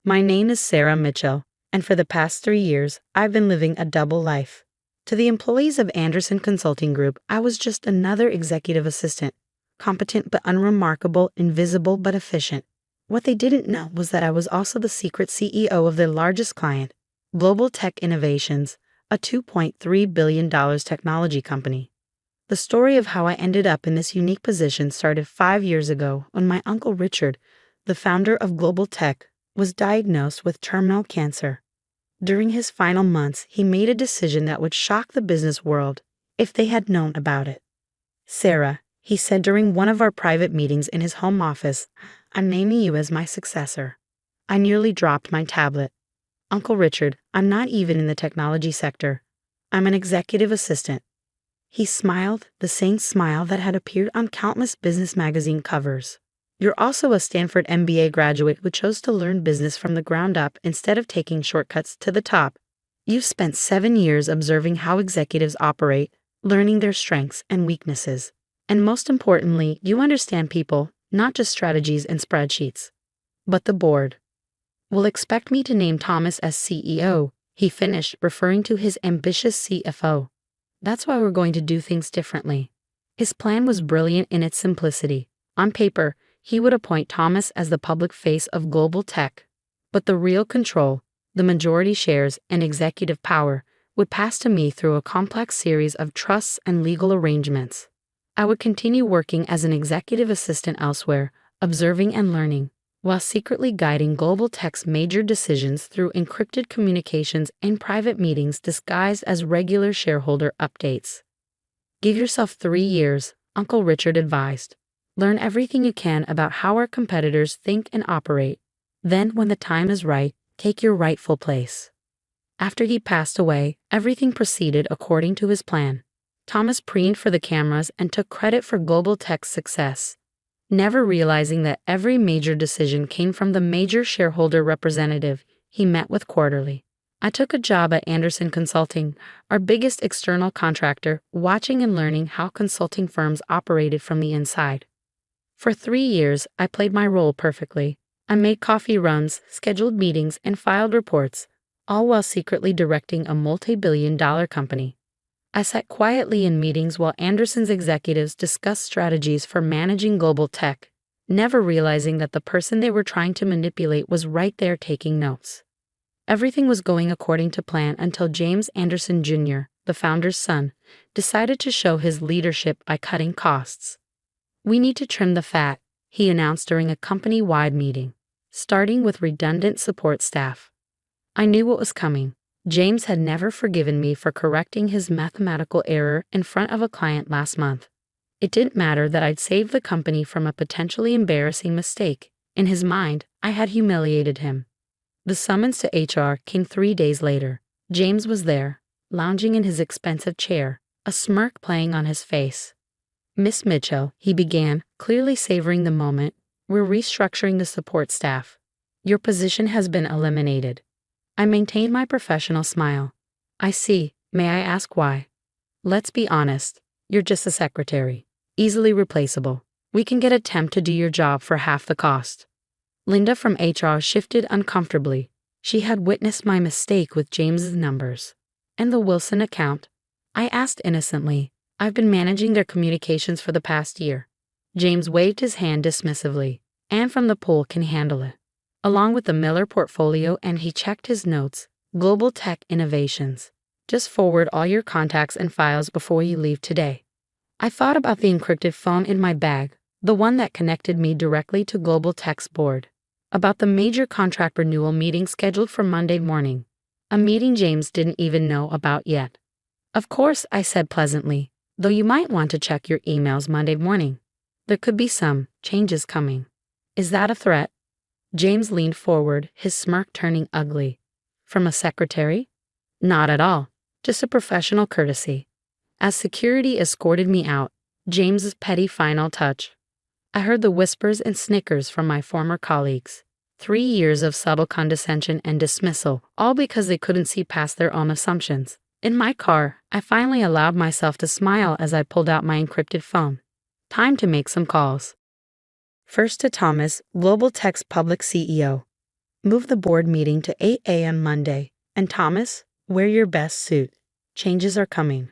My name is Sarah Mitchell, and for the past 3 years, I've been living a double life. To the employees of Anderson Consulting Group, I was just another executive assistant, competent but unremarkable, invisible but efficient. What they didn't know was that I was also the secret CEO of their largest client, Global Tech Innovations, a $2.3 billion technology company. The story of how I ended up in this unique position started 5 years ago when my uncle Richard, the founder of Global Tech, was diagnosed with terminal cancer. During his final months, he made a decision that would shock the business world if they had known about it. "Sarah," he said during one of our private meetings in his home office, "I'm naming you as my successor." I nearly dropped my tablet. "Uncle Richard, I'm not even in the technology sector. I'm an executive assistant." He smiled, the same smile that had appeared on countless business magazine covers. "You're also a Stanford MBA graduate who chose to learn business from the ground up instead of taking shortcuts to the top. You've spent 7 years observing how executives operate, learning their strengths and weaknesses. And most importantly, you understand people, not just strategies and spreadsheets." But the board will expect me to name Thomas as CEO, he finished, referring to his ambitious CFO. "That's why we're going to do things differently." His plan was brilliant in its simplicity. On paper, he would appoint Thomas as the public face of Global Tech. But the real control, the majority shares, and executive power would pass to me through a complex series of trusts and legal arrangements. I would continue working as an executive assistant elsewhere, observing and learning, while secretly guiding Global Tech's major decisions through encrypted communications and private meetings disguised as regular shareholder updates. "Give yourself 3 years," Uncle Richard advised. "Learn everything you can about how our competitors think and operate. Then, when the time is right, take your rightful place." After he passed away, everything proceeded according to his plan. Thomas preened for the cameras and took credit for Global Tech's success, never realizing that every major decision came from the major shareholder representative he met with quarterly. I took a job at Anderson Consulting, our biggest external contractor, watching and learning how consulting firms operated from the inside. For 3 years, I played my role perfectly. I made coffee runs, scheduled meetings, and filed reports, all while secretly directing a multi-billion-dollar company. I sat quietly in meetings while Anderson's executives discussed strategies for managing Global Tech, never realizing that the person they were trying to manipulate was right there taking notes. Everything was going according to plan until James Anderson Jr., the founder's son, decided to show his leadership by cutting costs. "We need to trim the fat," he announced during a company-wide meeting, starting with redundant support staff. I knew what was coming. James had never forgiven me for correcting his mathematical error in front of a client last month. It didn't matter that I'd saved the company from a potentially embarrassing mistake. In his mind, I had humiliated him. The summons to HR came 3 days later. James was there, lounging in his expensive chair, a smirk playing on his face. "Miss Mitchell," he began, clearly savoring the moment, "we're restructuring the support staff. Your position has been eliminated." I maintained my professional smile. "I see. May I ask why?" "Let's be honest. You're just a secretary. Easily replaceable. We can get a temp to do your job for half the cost." Linda from HR shifted uncomfortably. She had witnessed my mistake with James's numbers. "And the Wilson account?" I asked innocently. "I've been managing their communications for the past year." James waved his hand dismissively. "Anne from the pool can handle it, along with the Miller portfolio," and he checked his notes. "Global Tech Innovations. Just forward all your contacts and files before you leave today." I thought about the encrypted phone in my bag, the one that connected me directly to Global Tech's board. About the major contract renewal meeting scheduled for Monday morning. A meeting James didn't even know about yet. "Of course," I said pleasantly, "though you might want to check your emails Monday morning. There could be some changes coming." "Is that a threat?" James leaned forward, his smirk turning ugly. "From a secretary?" "Not at all. Just a professional courtesy." As security escorted me out, James's petty final touch, I heard the whispers and snickers from my former colleagues. 3 years of subtle condescension and dismissal, all because they couldn't see past their own assumptions. In my car, I finally allowed myself to smile as I pulled out my encrypted phone. Time to make some calls. First to Thomas, Global Tech's public CEO. Move the board meeting to 8 a.m. Monday. And Thomas, wear your best suit. Changes are coming.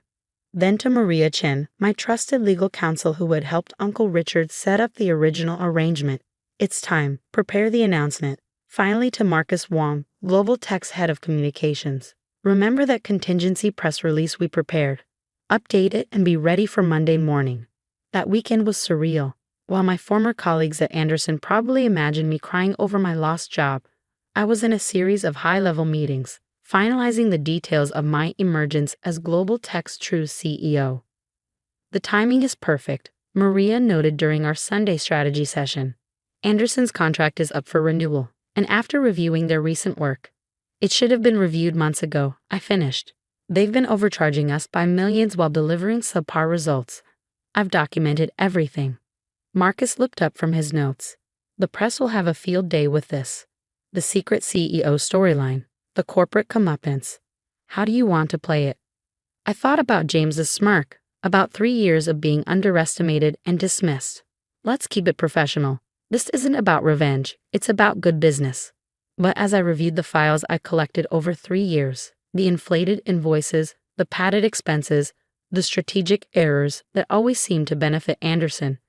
Then to Maria Chen, my trusted legal counsel who had helped Uncle Richard set up the original arrangement. It's time. Prepare the announcement. Finally to Marcus Wong, Global Tech's head of communications. Remember that contingency press release we prepared. Update it and be ready for Monday morning. That weekend was surreal. While my former colleagues at Anderson probably imagined me crying over my lost job, I was in a series of high-level meetings, finalizing the details of my emergence as Global Tech's true CEO. The timing is perfect, Maria noted during our Sunday strategy session. Anderson's contract is up for renewal, and after reviewing their recent work, it should have been reviewed months ago, I finished. They've been overcharging us by millions while delivering subpar results. I've documented everything. Marcus looked up from his notes. The press will have a field day with this. The secret CEO storyline. The corporate comeuppance. How do you want to play it? I thought about James's smirk, about 3 years of being underestimated and dismissed. Let's keep it professional. This isn't about revenge, it's about good business. But as I reviewed the files I collected over 3 years, the inflated invoices, the padded expenses, the strategic errors that always seemed to benefit Anderson,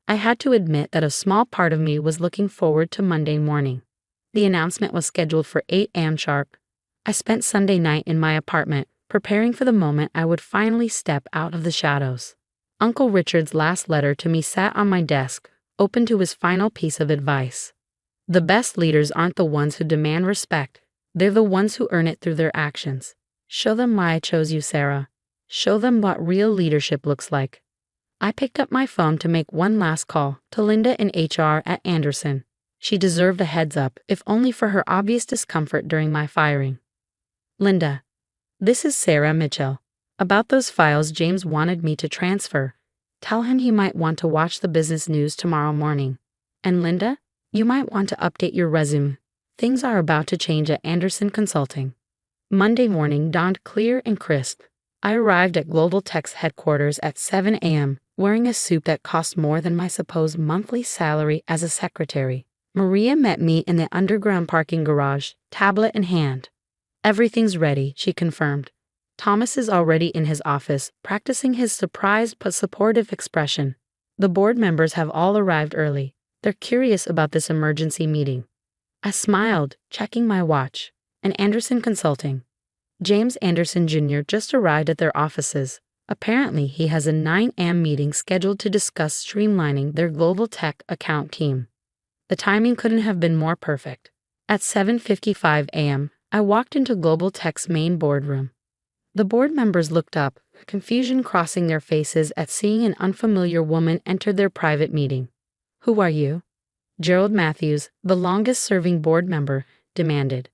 I had to admit that a small part of me was looking forward to Monday morning. The announcement was scheduled for 8 a.m. sharp. I spent Sunday night in my apartment, preparing for the moment I would finally step out of the shadows. Uncle Richard's last letter to me sat on my desk, open to his final piece of advice. The best leaders aren't the ones who demand respect, they're the ones who earn it through their actions. Show them why I chose you, Sarah. Show them what real leadership looks like. I picked up my phone to make one last call to Linda in HR at Anderson. She deserved a heads up, if only for her obvious discomfort during my firing. Linda, this is Sarah Mitchell. About those files James wanted me to transfer. Tell him he might want to watch the business news tomorrow morning. And Linda, you might want to update your resume. Things are about to change at Anderson Consulting. Monday morning dawned clear and crisp. I arrived at Global Tech's headquarters at 7 a.m., wearing a suit that cost more than my supposed monthly salary as a secretary. Maria met me in the underground parking garage, tablet in hand. Everything's ready, she confirmed. Thomas is already in his office, practicing his surprised but supportive expression. The board members have all arrived early. They're curious about this emergency meeting. I smiled, checking my watch. And Anderson Consulting. James Anderson Jr. just arrived at their offices. Apparently, he has a 9 a.m. meeting scheduled to discuss streamlining their Global Tech account team. The timing couldn't have been more perfect. At 7:55 a.m., I walked into Global Tech's main boardroom. The board members looked up, confusion crossing their faces at seeing an unfamiliar woman enter their private meeting. Who are you? Gerald Matthews, the longest-serving board member, demanded.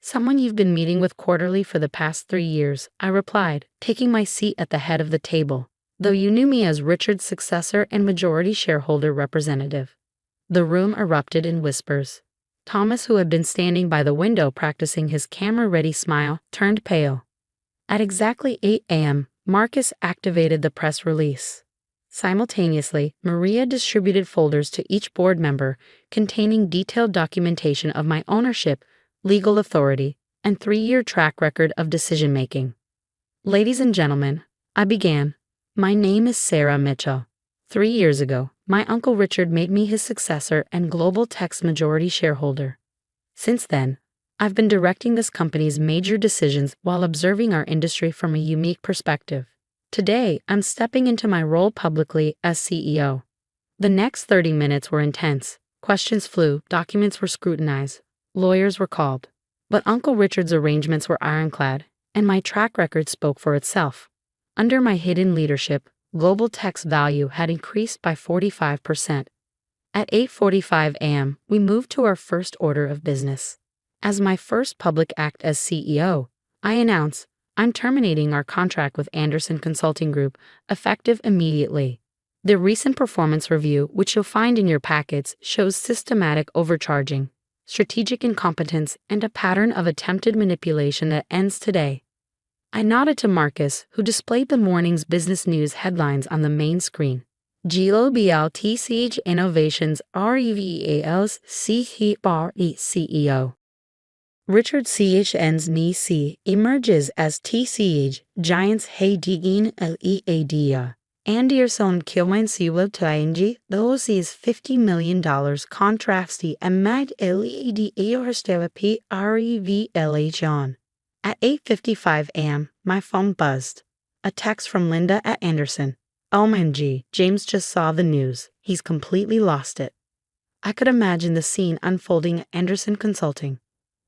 Someone you've been meeting with quarterly for the past 3 years, I replied, taking my seat at the head of the table, though you knew me as Richard's successor and majority shareholder representative. The room erupted in whispers. Thomas, who had been standing by the window practicing his camera-ready smile, turned pale. At exactly 8 a.m., Marcus activated the press release. Simultaneously, Maria distributed folders to each board member containing detailed documentation of my ownership, legal authority, and 3-year track record of decision-making. Ladies and gentlemen, I began. My name is Sarah Mitchell. 3 years ago, my Uncle Richard made me his successor and Global Tech's majority shareholder. Since then, I've been directing this company's major decisions while observing our industry from a unique perspective. Today, I'm stepping into my role publicly as CEO. The next 30 minutes were intense. Questions flew, documents were scrutinized, lawyers were called. But Uncle Richard's arrangements were ironclad, and my track record spoke for itself. Under my hidden leadership, Global Tech's value had increased by 45%. At 8:45 a.m., we moved to our first order of business. As my first public act as CEO, I announced, I'm terminating our contract with Anderson Consulting Group, effective immediately. The recent performance review, which you'll find in your packets, shows systematic overcharging, strategic incompetence, and a pattern of attempted manipulation that ends today. I nodded to Marcus, who displayed the morning's business news headlines on the main screen. Global TCH Innovations REVALs CEO. Richard CHN's NEC emerges as TCH Giants Heidegin LEADA. Anderson Kilman Siwa Tlainji, the OC's $50 million contrasty and mag LEAD AORSTELAP REVLH on. At 8:55 a.m., my phone buzzed. A text from Linda at Anderson. OMG, James just saw the news. He's completely lost it. I could imagine the scene unfolding at Anderson Consulting.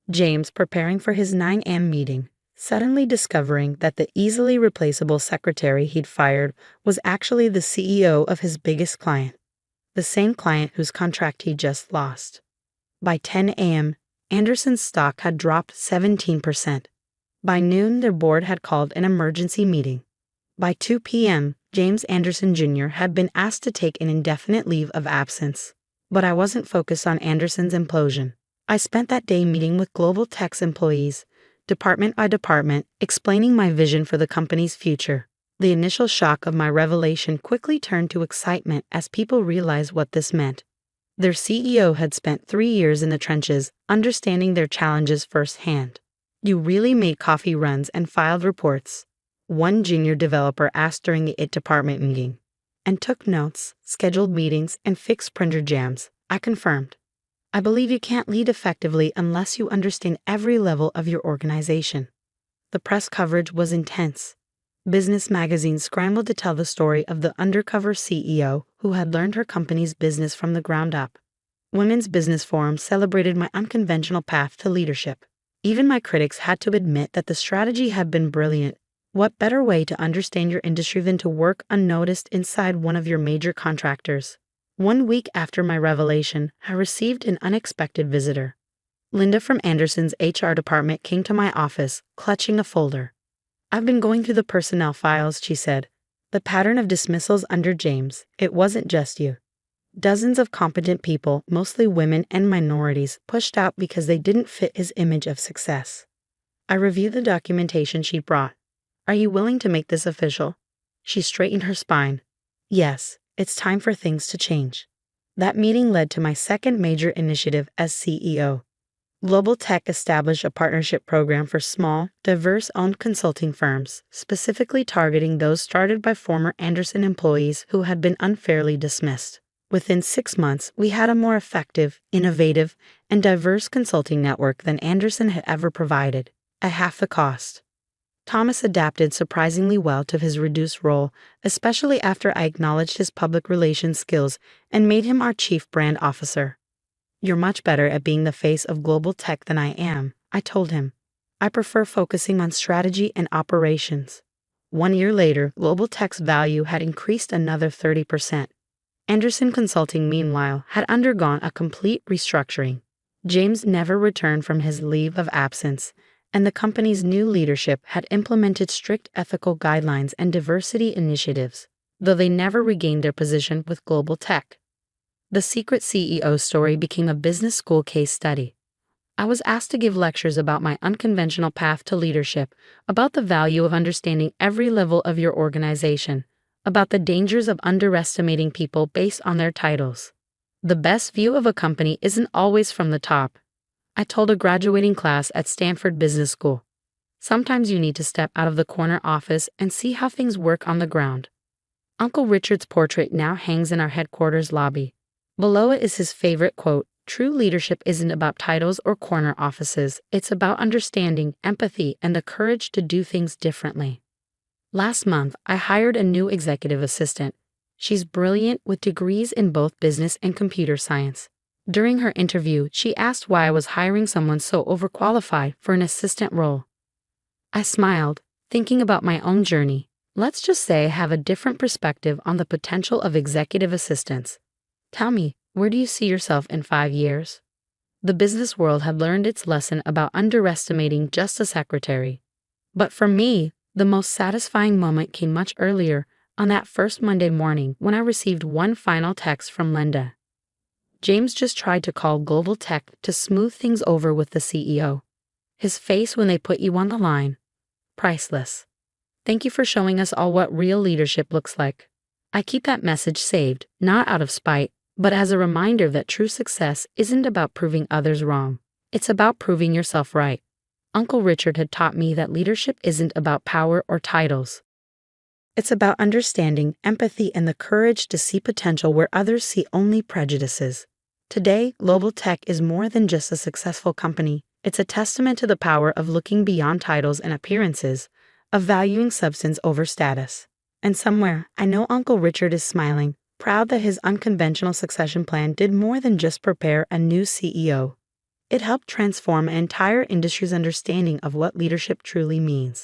James preparing for his 9 a.m. meeting, suddenly discovering that the easily replaceable secretary he'd fired was actually the CEO of his biggest client, the same client whose contract he just lost. By 10 a.m., Anderson's stock had dropped 17%. By noon, their board had called an emergency meeting. By 2 p.m., James Anderson Jr. had been asked to take an indefinite leave of absence. But I wasn't focused on Anderson's implosion. I spent that day meeting with Global Tech's employees, department by department, explaining my vision for the company's future. The initial shock of my revelation quickly turned to excitement as people realized what this meant. Their CEO had spent 3 years in the trenches, understanding their challenges firsthand. You really made coffee runs and filed reports, one junior developer asked during the IT department meeting. And took notes, scheduled meetings, and fixed printer jams, I confirmed. I believe you can't lead effectively unless you understand every level of your organization. The press coverage was intense. Business magazines scrambled to tell the story of the undercover CEO who had learned her company's business from the ground up. Women's business forums celebrated my unconventional path to leadership. Even my critics had to admit that the strategy had been brilliant. What better way to understand your industry than to work unnoticed inside one of your major contractors? 1 week after my revelation, I received an unexpected visitor. Linda from Anderson's HR department came to my office, clutching a folder. I've been going through the personnel files, she said. The pattern of dismissals under James, it wasn't just you. Dozens of competent people, mostly women and minorities, pushed out because they didn't fit his image of success. I reviewed the documentation she brought. Are you willing to make this official? She straightened her spine. Yes, it's time for things to change. That meeting led to my second major initiative as CEO. Global Tech established a partnership program for small, diverse-owned consulting firms, specifically targeting those started by former Anderson employees who had been unfairly dismissed. Within 6 months, we had a more effective, innovative, and diverse consulting network than Anderson had ever provided, at half the cost. Thomas adapted surprisingly well to his reduced role, especially after I acknowledged his public relations skills and made him our chief brand officer. You're much better at being the face of Global Tech than I am, I told him. I prefer focusing on strategy and operations. 1 year later, Global Tech's value had increased another 30%. Anderson Consulting, meanwhile, had undergone a complete restructuring. James never returned from his leave of absence, and the company's new leadership had implemented strict ethical guidelines and diversity initiatives, though they never regained their position with Global Tech. The secret CEO story became a business school case study. I was asked to give lectures about my unconventional path to leadership, about the value of understanding every level of your organization, about the dangers of underestimating people based on their titles. The best view of a company isn't always from the top, I told a graduating class at Stanford Business School. Sometimes you need to step out of the corner office and see how things work on the ground. Uncle Richard's portrait now hangs in our headquarters lobby. Below it is his favorite quote, "True leadership isn't about titles or corner offices, it's about understanding, empathy, and the courage to do things differently." Last month, I hired a new executive assistant. She's brilliant with degrees in both business and computer science. During her interview, she asked why I was hiring someone so overqualified for an assistant role. I smiled, thinking about my own journey. Let's just say I have a different perspective on the potential of executive assistants. Tell me, where do you see yourself in 5 years? The business world had learned its lesson about underestimating just a secretary. But for me, the most satisfying moment came much earlier, on that first Monday morning when I received one final text from Linda. James just tried to call Global Tech to smooth things over with the CEO. His face when they put you on the line. Priceless. Thank you for showing us all what real leadership looks like. I keep that message saved, not out of spite, but as a reminder that true success isn't about proving others wrong. It's about proving yourself right. Uncle Richard had taught me that leadership isn't about power or titles. It's about understanding, empathy, and the courage to see potential where others see only prejudices. Today, global tech is more than just a successful company. It's a testament to the power of looking beyond titles and appearances, of valuing substance over status. And somewhere, I know Uncle Richard is smiling, proud that his unconventional succession plan did more than just prepare a new CEO. It helped transform an entire industry's understanding of what leadership truly means.